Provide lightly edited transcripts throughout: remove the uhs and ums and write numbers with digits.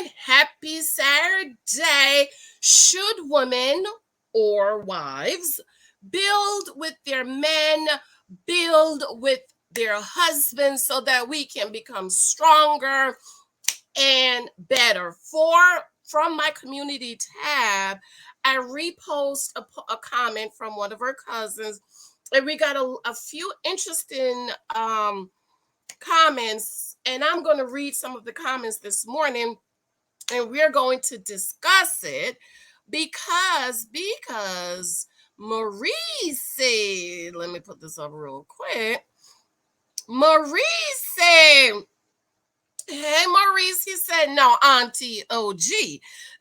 morning. Happy Saturday. Should women or wives build with their men, build with their husbands so that we can become stronger and better? From my community tab, I repost a comment from one of our cousins, and we got a few interesting comments, and I'm going to read some of the comments this morning, and we're going to discuss it because Maurice said, let me put this up real quick. Maurice said, hey, Maurice, he said, no, Auntie OG,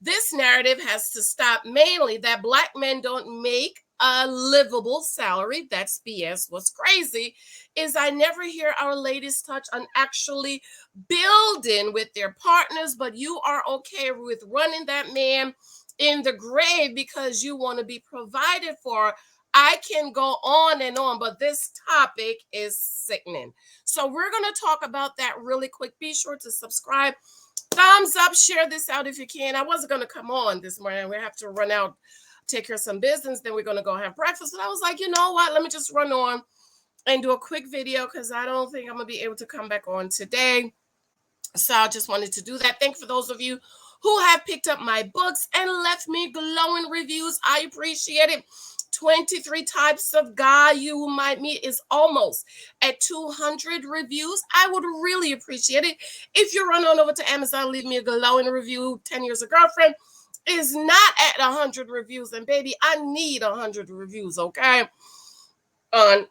this narrative has to stop, mainly that Black men don't make a livable salary. That's BS. What's crazy is I never hear our ladies touch on actually building with their partners, but you are okay with running that man in the grave because you want to be provided for. I can go on, but this topic is sickening. So we're going to talk about that really quick. Be sure to subscribe, thumbs up, share this out if you can. I wasn't going to come on this morning. We have to run out, take care of some business. Then we're going to go have breakfast. But I was like, you know what? Let me just run on and do a quick video because I don't think I'm going to be able to come back on today. So I just wanted to do that. Thank you for those of you who have picked up my books and left me glowing reviews. I appreciate it. 23 types of guy you might meet is almost at 200 reviews. I would really appreciate it if you run on over to Amazon, leave me a glowing review. 10 years a girlfriend is not at 100 reviews, and baby, I need 100 reviews, okay, on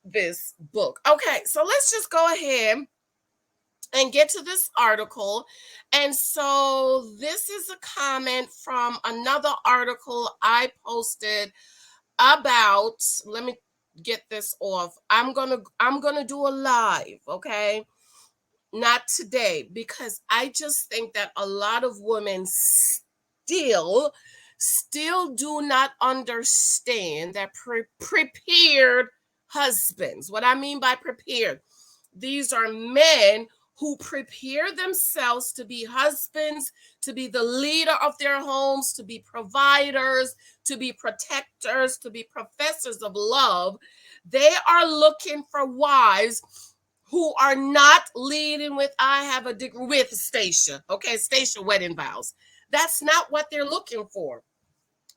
this book. Okay, so let's just go ahead and get to this article. And so this is a comment from another article I posted about, let me get this off. I'm gonna do a live, okay? Not today, because I just think that a lot of women still do not understand that prepared husbands. What I mean by prepared, these are men who prepare themselves to be husbands, to be the leader of their homes, to be providers, to be protectors, to be professors of love. They are looking for wives who are not leading with, I have a degree, with Stacia. Okay, Stacia wedding vows. That's not what they're looking for.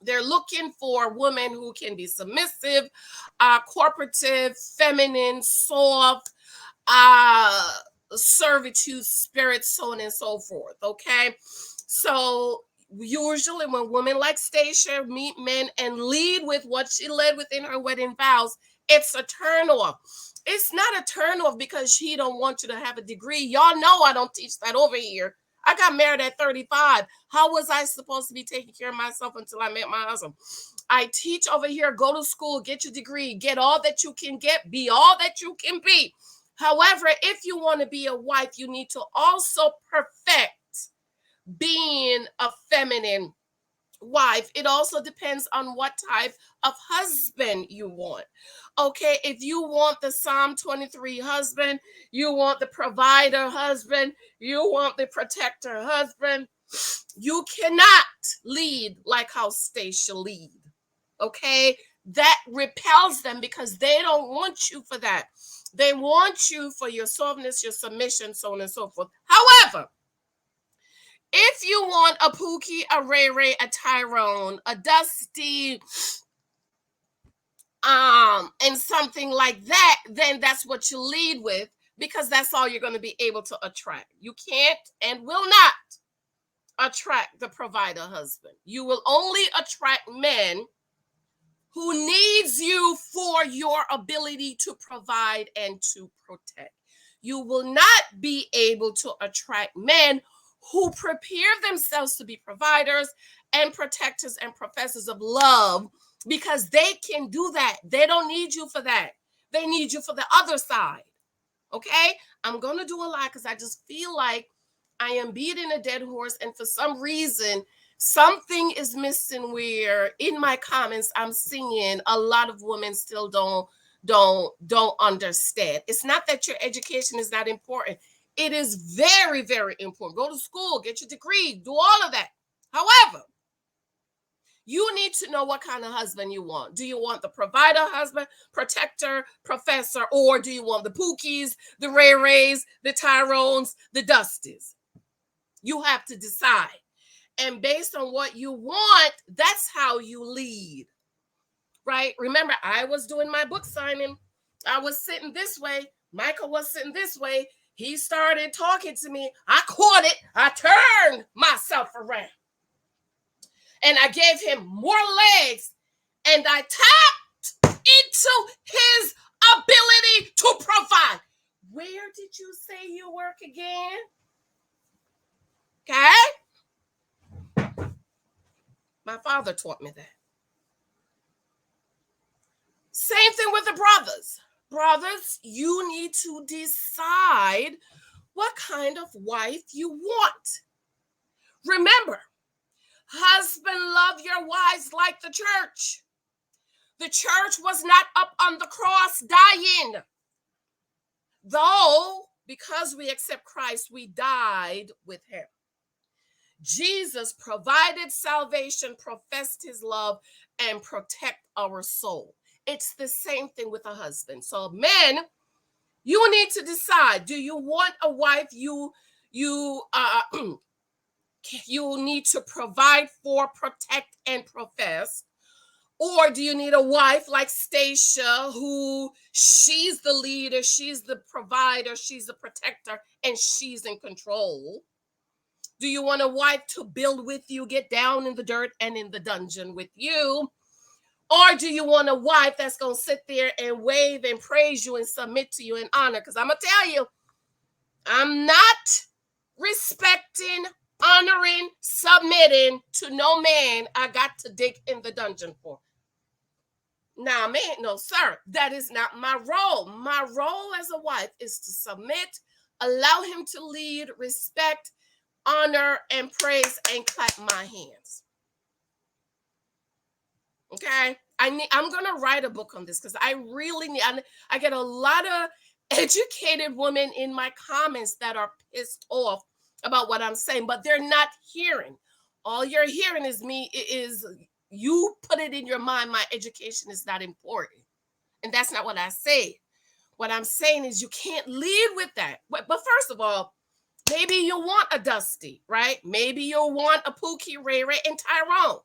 They're looking for women who can be submissive, cooperative, feminine, soft, servitude, spirit, so on and so forth. Okay, so usually when women like Stacia meet men and lead with what she led within her wedding vows, it's a turnoff. It's not a turnoff because she don't want you to have a degree. Y'all know I don't teach that over here. I got married at 35. How was I supposed to be taking care of myself until I met my husband? I teach over here. Go to school, get your degree, get all that you can get, be all that you can be. However, if you want to be a wife, you need to also perfect being a feminine wife. It also depends on what type of husband you want. Okay, if you want the Psalm 23 husband, you want the provider husband, you want the protector husband, you cannot lead like how Stacia lead. Okay, that repels them because they don't want you for that. They want you for your softness, your submission, so on and so forth. However, if you want a Pookie, a Ray Ray, a Tyrone, a Dusty, and something like that, then that's what you lead with because that's all you're going to be able to attract. You can't and will not attract the provider husband. You will only attract men who needs you for your ability to provide and to protect. You will not be able to attract men who prepare themselves to be providers and protectors and professors of love because they can do that. They don't need you for that. They need you for the other side. Okay? I'm going to do a lot because I just feel like I am beating a dead horse, and for some reason, something is missing where in my comments I'm seeing a lot of women still don't understand. It's not that your education is not important. It is very, very important. Go to school, get your degree, do all of that. However, you need to know what kind of husband you want. Do you want the provider husband, protector, professor, or do you want the Pookies, the Ray Rays, the Tyrones, the Dusties? You have to decide. And based on what you want, that's how you lead, right? Remember, I was doing my book signing. I was sitting this way. Michael was sitting this way. He started talking to me. I caught it. I turned myself around. And I gave him more legs. And I tapped into his ability to provide. Where did you say you work again? Okay? My father taught me that. Same thing with the brothers. Brothers, you need to decide what kind of wife you want. Remember, husband, love your wives like the church. The church was not up on the cross dying. Though, because we accept Christ, we died with him. Jesus provided salvation, professed his love, and protect our soul. It's the same thing with a husband. So men, you need to decide, do you want a wife you need to provide for, protect, and profess? Or do you need a wife like Stacia, who she's the leader, she's the provider, she's the protector, and she's in control? Do you want a wife to build with you, get down in the dirt and in the dungeon with you? Or do you want a wife that's going to sit there and wave and praise you and submit to you and honor? Because I'm going to tell you, I'm not respecting, honoring, submitting to no man I got to dig in the dungeon for. Now, man, no, sir, that is not my role. My role as a wife is to submit, allow him to lead, respect, honor, and praise, and clap my hands. Okay? I'm going to write a book on this because I really need, I get a lot of educated women in my comments that are pissed off about what I'm saying, but they're not hearing. All you're hearing is you put it in your mind, my education is not important. And that's not what I say. What I'm saying is you can't lead with that. But first of all, maybe you want a Dusty, right? Maybe you want a Pookie, Ray Ray, and Tyrone.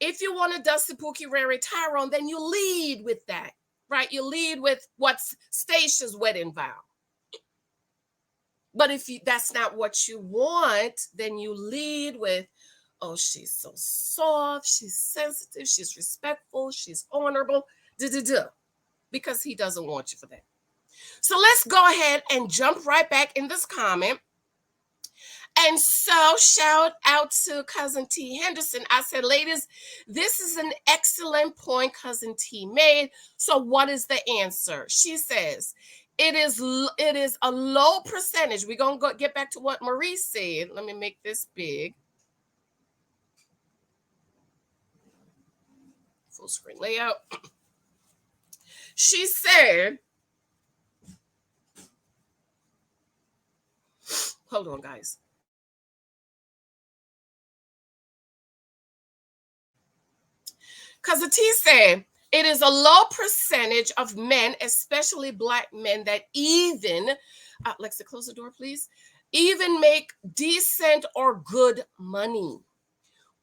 If you want a Dusty, Pookie, Ray Ray, Tyrone, then you lead with that, right? You lead with what's Stacia's wedding vow. But if that's not what you want, then you lead with, oh, she's so soft, she's sensitive, she's respectful, she's honorable, because he doesn't want you for that. So let's go ahead and jump right back in this comment. And so shout out to Cousin T Henderson. I said, ladies, this is an excellent point Cousin T made. So what is the answer? She says, it is a low percentage. We're going to get back to what Marie said. Let me make this big. Full screen layout. She said, hold on, guys. Cousin T said, it is a low percentage of men, especially Black men, that even, Alexa, close the door, please, even make decent or good money.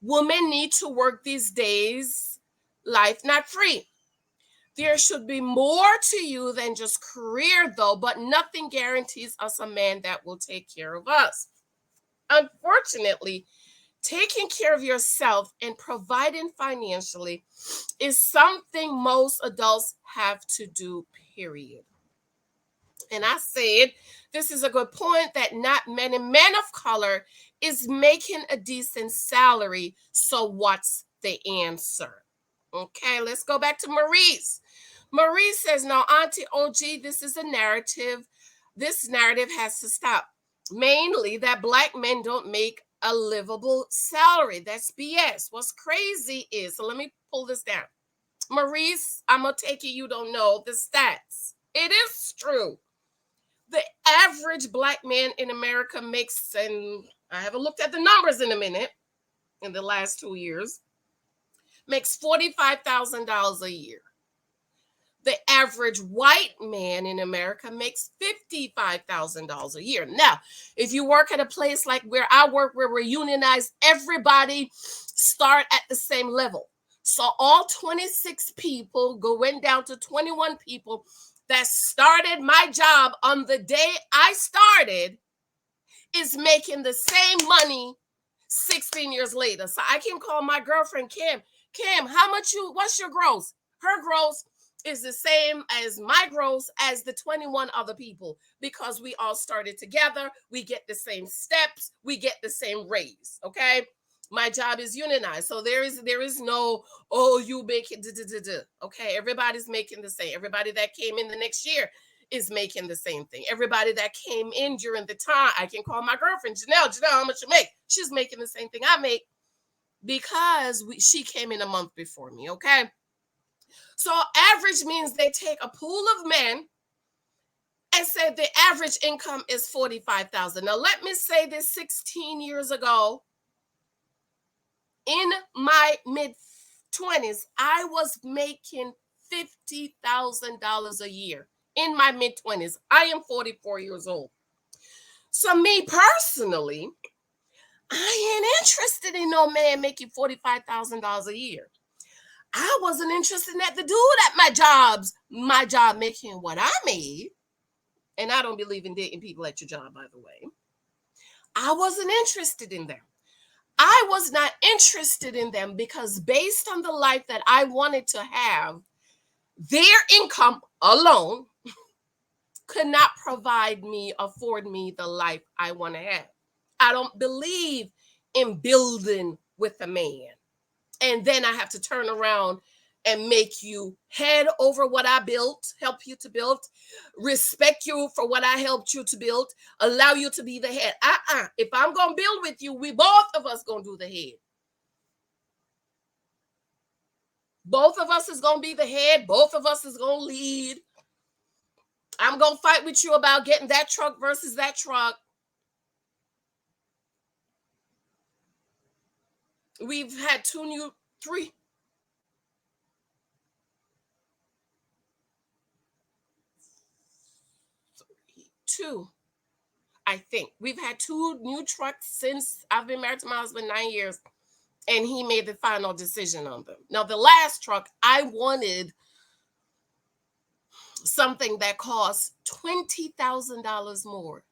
Women need to work these days, life not free. There should be more to you than just career, though, but nothing guarantees us a man that will take care of us. Unfortunately, taking care of yourself and providing financially is something most adults have to do, period. And I said, this is a good point that not many men of color is making a decent salary. So what's the answer? Okay, let's go back to Maurice. Maurice says, no, Auntie OG, this is a narrative. This narrative has to stop. Mainly that Black men don't make a livable salary. That's BS. What's crazy is, so let me pull this down. Maurice, I'm going to take it you don't know the stats. It is true The average black man in America makes, and I haven't looked at the numbers in a minute, in the last 2 years, makes $45,000 a year. The average white man in America makes $55,000 a year. Now, if you work at a place like where I work, where we're unionized, everybody start at the same level. So all 26 people went down to 21 people that started my job on the day I started is making the same money 16 years later. So I can call my girlfriend Kim. Kim, what's your gross? Her gross is the same as my gross as the 21 other people because we all started together. We get the same steps. We get the same raise. Okay. My job is unionized. So there is no, oh, you make it. Okay. Everybody's making the same. Everybody that came in the next year is making the same thing. Everybody that came in during the time, I can call my girlfriend, Janelle, how much you make? She's making the same thing I make because she came in a month before me, okay? So average means they take a pool of men and say the average income is 45,000. Now let me say this, 16 years ago, in my mid-20s, I was making $50,000 a year. In my mid-20s. I am 44 years old. So me personally, I ain't interested in no man making $45,000 a year. I wasn't interested in that. The dude at my job making what I made, and I don't believe in dating people at your job, by the way. I wasn't interested in them. I was not interested in them because based on the life that I wanted to have, their income alone could not afford me the life I want to have. I don't believe in building with a man. And then I have to turn around and make you head over what I built, help you to build, respect you for what I helped you to build, allow you to be the head. If I'm going to build with you, we both of us going to do the head. Both of us is going to be the head. Both of us is going to lead. I'm going to fight with you about getting that truck versus that truck. We've had three. Two, I think. We've had 2 new trucks since I've been married to my husband 9 years, and he made the final decision on them. Now, the last truck, I wanted something that cost $20,000 more.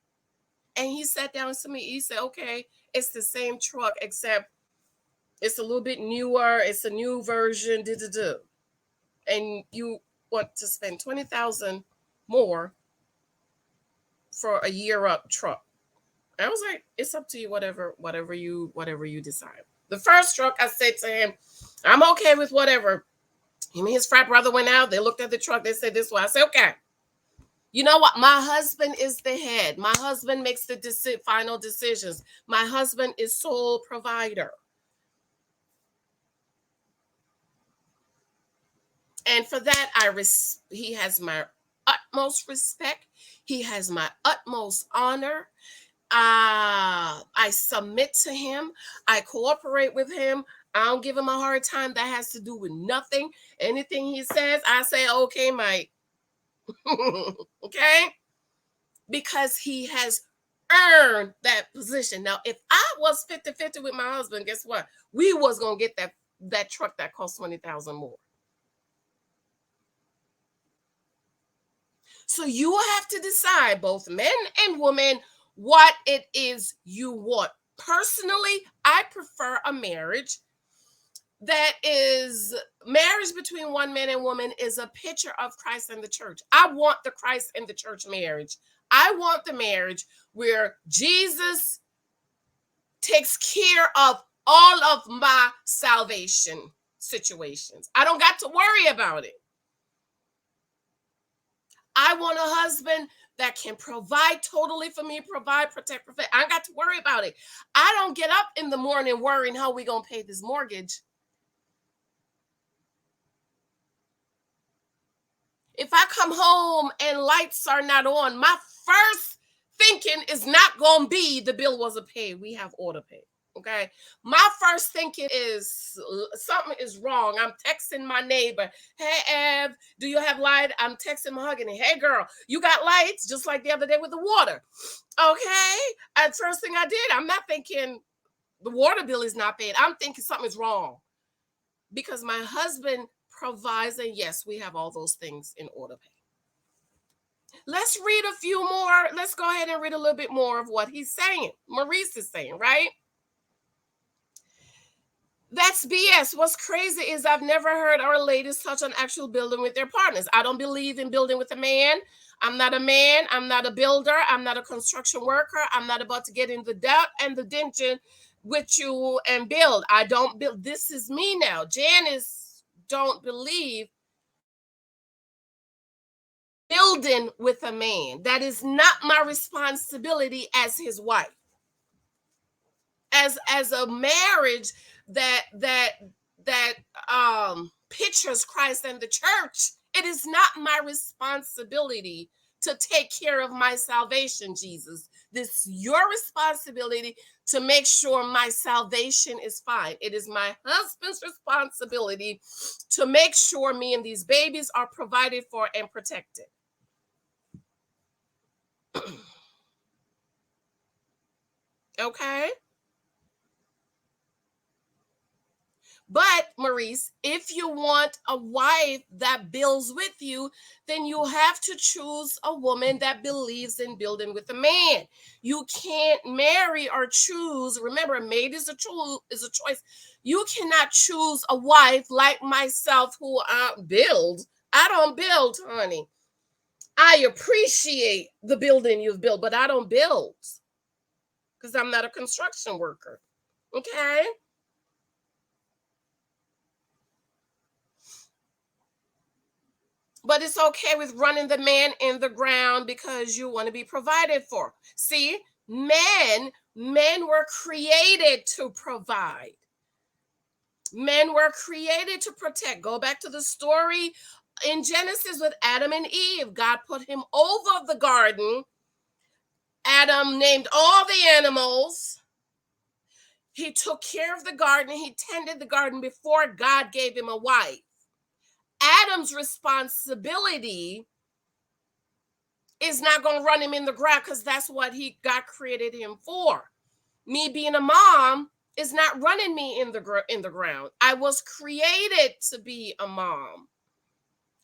And he sat down to me. He said, okay, it's the same truck, except it's a little bit newer. It's a new version. And you want to spend $20,000 more for a year up truck. I was like, it's up to you, whatever you decide. The first truck, I said to him, I'm okay with whatever. Him and his frat brother went out. They looked at the truck. They said this way. I said, okay. You know what? My husband is the head. My husband makes the final decisions. My husband is sole provider. And for that, he has my utmost respect. He has my utmost honor. I submit to him. I cooperate with him. I don't give him a hard time. That has to do with nothing. Anything he says, I say, okay, Mike. Okay? Because he has earned that position. Now, if I was 50-50 with my husband, guess what? We was going to get that truck that cost $20,000 more. So you have to decide, both men and women, what it is you want. Personally, I prefer a marriage marriage between one man and woman is a picture of Christ and the church. I want the Christ and the church marriage. I want the marriage where Jesus takes care of all of my salvation situations. I don't got to worry about it. I want a husband that can provide totally for me, provide, protect, perfect. I got to worry about it. I don't get up in the morning worrying how we going to pay this mortgage. If I come home and lights are not on, my first thinking is not going to be the bill wasn't paid. We have auto pay. Okay. My first thinking is something is wrong. I'm texting my neighbor. Hey, Ev, do you have light? I'm texting my hugging. Hey, girl, you got lights? Just like the other day with the water. Okay. And first thing I did, I'm not thinking the water bill is not paid. I'm thinking something is wrong because my husband provides, and yes, we have all those things in order pay. Let's read a few more. Let's go ahead and read a little bit more of what he's saying. Maurice is saying, right? That's BS. What's crazy is I've never heard our ladies touch on actual building with their partners. I don't believe in building with a man. I'm not a man. I'm not a builder. I'm not a construction worker. I'm not about to get in the dirt and the dungeon with you and build. I don't build. This is me now. Janice don't believe building with a man. That is not my responsibility as his wife. As a marriage that pictures Christ and the church, it is not my responsibility to take care of my salvation, Jesus. This is your responsibility to make sure my salvation is fine. It is my husband's responsibility to make sure me and these babies are provided for and protected. Okay? But Maurice, if you want a wife that builds with you, then you have to choose a woman that believes in building with a man. You can't marry or choose. Remember, a maid is a choice. You cannot choose a wife like myself who build. I don't build, honey. I appreciate the building you've built, but I don't build because I'm not a construction worker. Okay? But it's okay with running the man in the ground because you want to be provided for. See, men were created to provide. Men were created to protect. Go back to the story in Genesis with Adam and Eve. God put him over the garden. Adam named all the animals. He took care of the garden. He tended the garden before God gave him a wife. Adam's responsibility is not going to run him in the ground because that's what God created him for. Me being a mom is not running me in the ground. I was created to be a mom.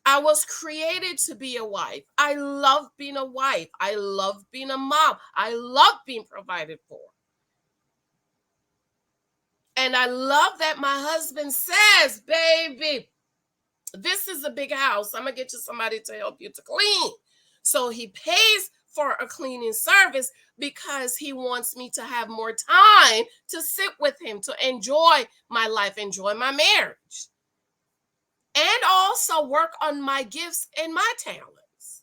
I was created to be a wife. I love being a wife. I love being a mom. I love being provided for. And I love that my husband says, baby, this is a big house. I'm going to get you somebody to help you to clean. So he pays for a cleaning service because he wants me to have more time to sit with him, to enjoy my life, enjoy my marriage, and also work on my gifts and my talents.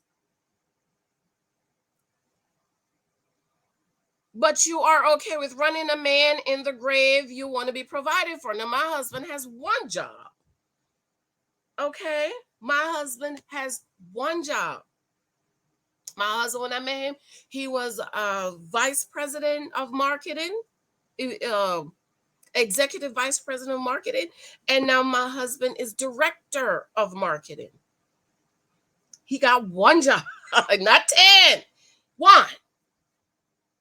But you are okay with running a man in the grave you want to be provided for. Now, my husband has one job. Okay? My husband has one job. My husband, when I met him, he was vice president of marketing, executive vice president of marketing. And now my husband is director of marketing. He got one job, not 10. One.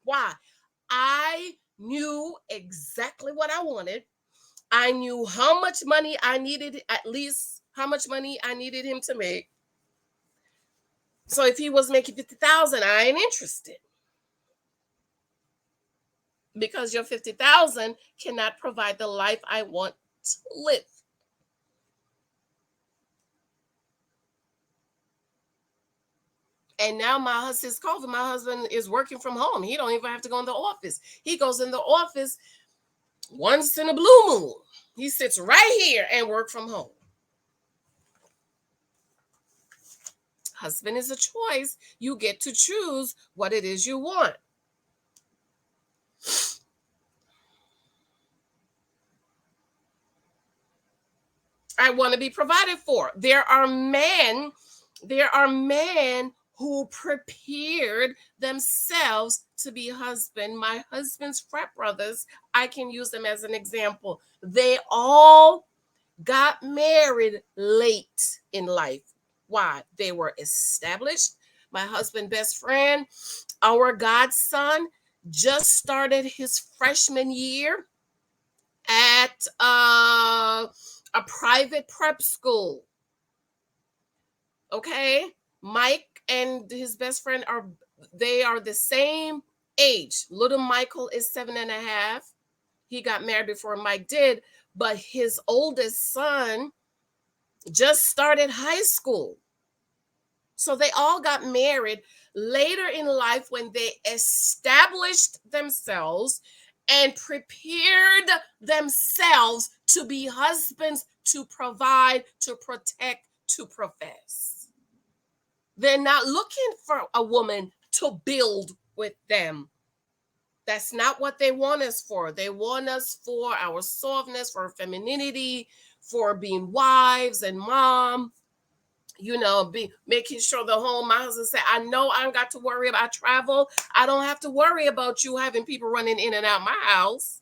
Why? I knew exactly what I wanted. I knew how much money I needed, at least how much money I needed him to make. So if he was making 50,000, I ain't interested. Because your 50,000 cannot provide the life I want to live. And now my husband's COVID. My husband is working from home. He don't even have to go in the office. He goes in the office once in a blue moon. He sits right here and work from home. Husband is a choice. You get to choose what it is you want. I want to be provided for. There are men There are men who prepared themselves to be husband. My husband's frat brothers, I can use them as an example. They all got married late in life. Why? They were established. My husband's best friend, our godson, just started his freshman year at a private prep school. Okay, Mike and his best friend are the same age. Little Michael is 7.5. He got married before Mike did, but his oldest son just started high school. So they all got married later in life when they established themselves and prepared themselves to be husbands, to provide, to protect, to profess. They're not looking for a woman to build with them. That's not what they want us for. They want us for our softness, for femininity, for being wives and mom. Be making sure the home. My husband said, I know I don't got to worry about travel. I don't have to worry about you having people running in and out my house.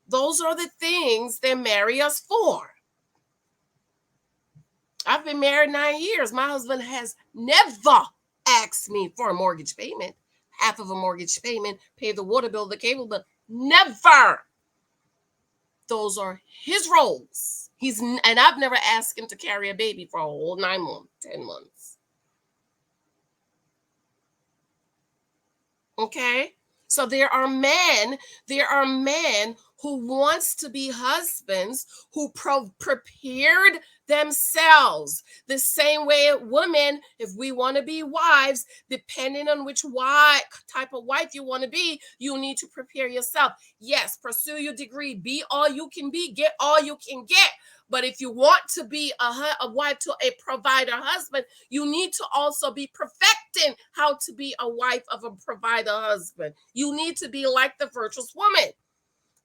Those are the things they marry us for. I've been married 9 years. My husband has never asked me for a mortgage payment, half of a mortgage payment, pay the water bill, the cable bill. Never. Those are his roles. And I've never asked him to carry a baby for a whole 9 months, 10 months. Okay? So there are men who wants to be husbands who prepared themselves. The same way women, if we want to be wives, depending on which type of wife you want to be, you need to prepare yourself. Yes, pursue your degree, be all you can be, get all you can get. But if you want to be a wife to a provider husband, you need to also be perfecting how to be a wife of a provider husband. You need to be like the virtuous woman.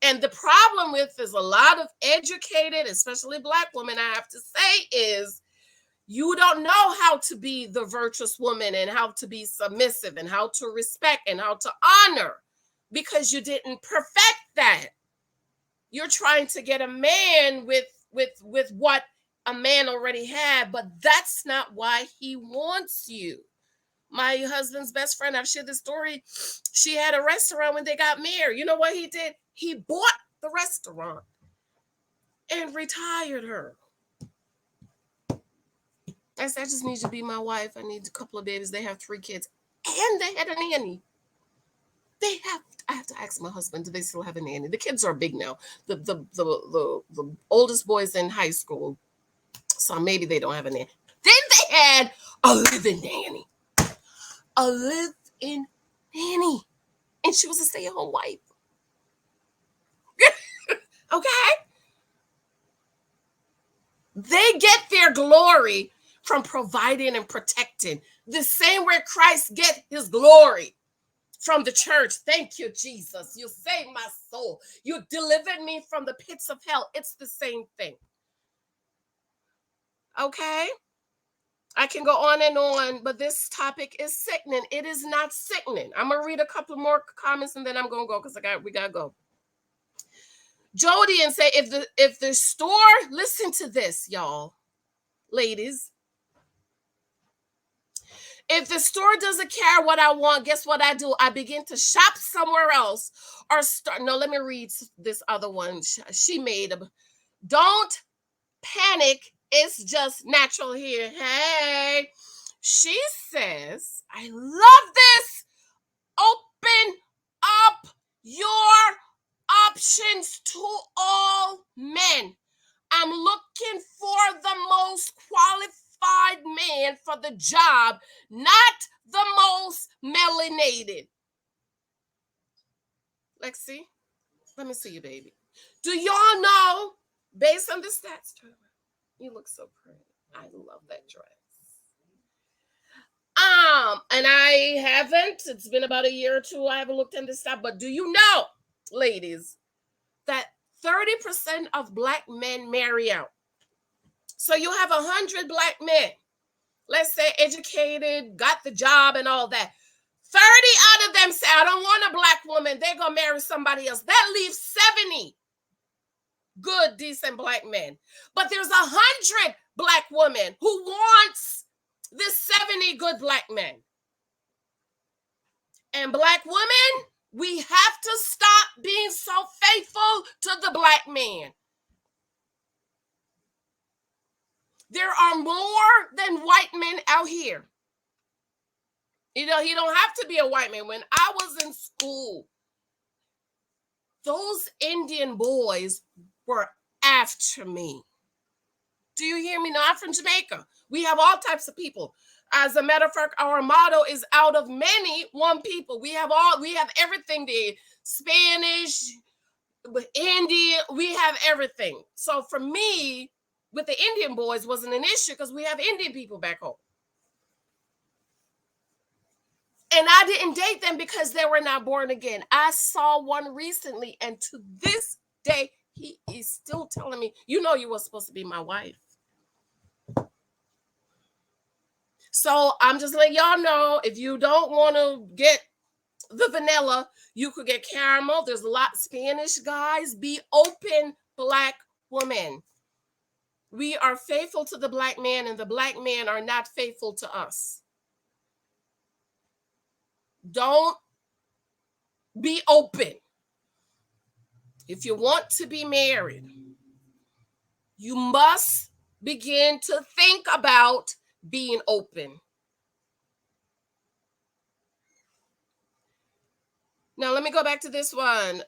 And the problem with is a lot of educated, especially Black women, I have to say, is you don't know how to be the virtuous woman and how to be submissive and how to respect and how to honor because you didn't perfect that. You're trying to get a man with what a man already had, but that's not why he wants you. My husband's best friend, I've shared this story. She had a restaurant when they got married. You know what he did? He bought the restaurant and retired her. I said, I just need you to be my wife. I need a couple of babies. They have 3 kids. And they had a nanny. I have to ask my husband, do they still have a nanny? The kids are big now. The oldest boy's in high school. So maybe they don't have a nanny. Then they had a live-in nanny. A live-in nanny. And she was a stay-at-home wife. Okay? They get their glory from providing and protecting. The same way Christ get his glory from the church. Thank you, Jesus. You saved my soul. You delivered me from the pits of hell. It's the same thing. Okay? I can go on, but this topic is sickening. It is not sickening. I'm going to read a couple more comments and then I'm going to go because we got to go. Jody and say, if the store, listen to this, y'all, ladies. If the store doesn't care what I want, guess what I do? I begin to shop somewhere else or start. No, let me read this other one she made. Don't panic. It's just natural here. Hey, she says, I love this. Open up your options to all men. I'm looking for the most qualified man for the job, not the most melanated. Lexi, let me see you, baby. Do y'all know, based on the stats, you look so pretty. I love that dress. And I haven't, it's been about a year or two, I haven't looked into stuff, but do you know, ladies, that 30% of Black men marry out? So you have 100 Black men. let's say educated, got the job and all that. 30 out of them say, I don't want a black woman. They're going to marry somebody else. That leaves 70 good, decent black men. But there's 100 black women who wants this 70 good black men. And black women, we have to stop being so faithful to the black man. There are more than white men out here. You know, he don't have to be a white man. When I was in school, those Indian boys were after me. Do you hear me? No, I'm from Jamaica. We have all types of people. As a matter of fact, our motto is out of many, one people. We have everything there. Spanish, Indian, we have everything. So for me, with the Indian boys wasn't an issue because we have Indian people back home. And I didn't date them because they were not born again. I saw one recently, and to this day, he is still telling me, you know, you were supposed to be my wife. So I'm just letting y'all know, if you don't want to get the vanilla, you could get caramel. There's a lot of Spanish guys. Be open, black women. We are faithful to the black man, and the black men are not faithful to us. Don't be open. If you want to be married, you must begin to think about being open. Now, let me go back to this one.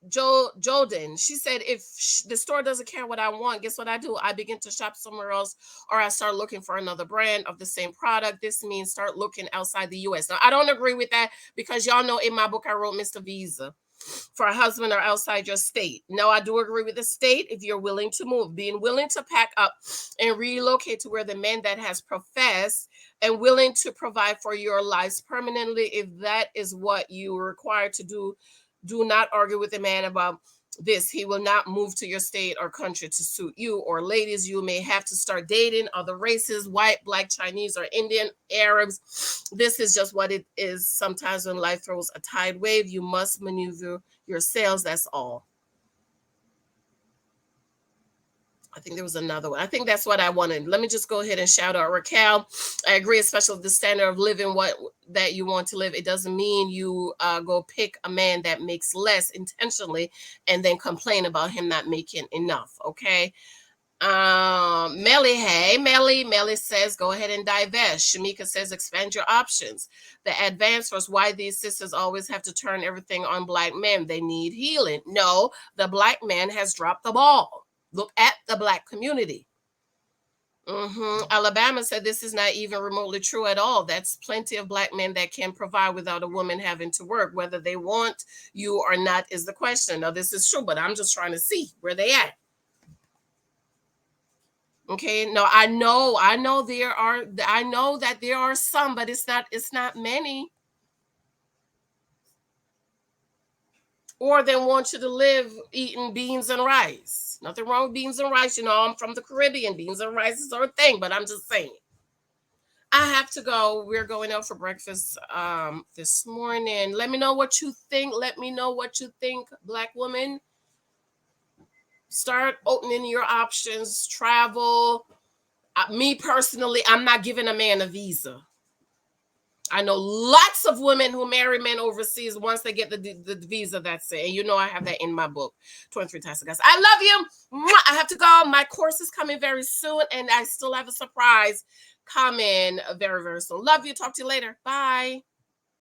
Jordan, she said, if the store doesn't care what I want, guess what I do? I begin to shop somewhere else, or I start looking for another brand of the same product. This means start looking outside the U.S. Now, I don't agree with that because y'all know in my book I wrote Mr. Visa for a husband or outside your state. No, I do agree with the state if you're willing to move, being willing to pack up and relocate to where the man that has professed and willing to provide for your lives permanently. If that is what you are required to do, do not argue with the man about this. He will not move to your state or country to suit you. Or ladies, you may have to start dating other races, white, black, Chinese, or Indian, Arabs. This is just what it is. Sometimes when life throws a tide wave, you must maneuver yourselves. That's all. I think there was another one. I think that's what I wanted. Let me just go ahead and shout out Raquel. I agree, especially the standard of living that you want to live. It doesn't mean you go pick a man that makes less intentionally and then complain about him not making enough. Okay. Melly, hey, Melly says, go ahead and divest. Shamika says, expand your options. The advance was why these sisters always have to turn everything on black men. They need healing. No, the black man has dropped the ball. Look at the black community. Alabama said this is not even remotely true at all. That's plenty of black men that can provide without a woman having to work. Whether they want you or not is the question. Now, this is true, but I'm just trying to see where they at. Okay, no, I know that there are some, but it's not many. Or they want you to live eating beans and rice. Nothing wrong with beans and rice. You know, I'm from the Caribbean. Beans and rice is our thing, but I'm just saying. I have to go. We're going out for breakfast this morning. Let me know what you think. Black woman. Start opening your options. Travel. Me personally, I'm not giving a man a visa. I know lots of women who marry men overseas. Once they get the visa, that's it. And you know I have that in my book, 23 Types of Guys. I love you. I have to go. My course is coming very soon, and I still have a surprise coming very, very soon. Love you. Talk to you later. Bye.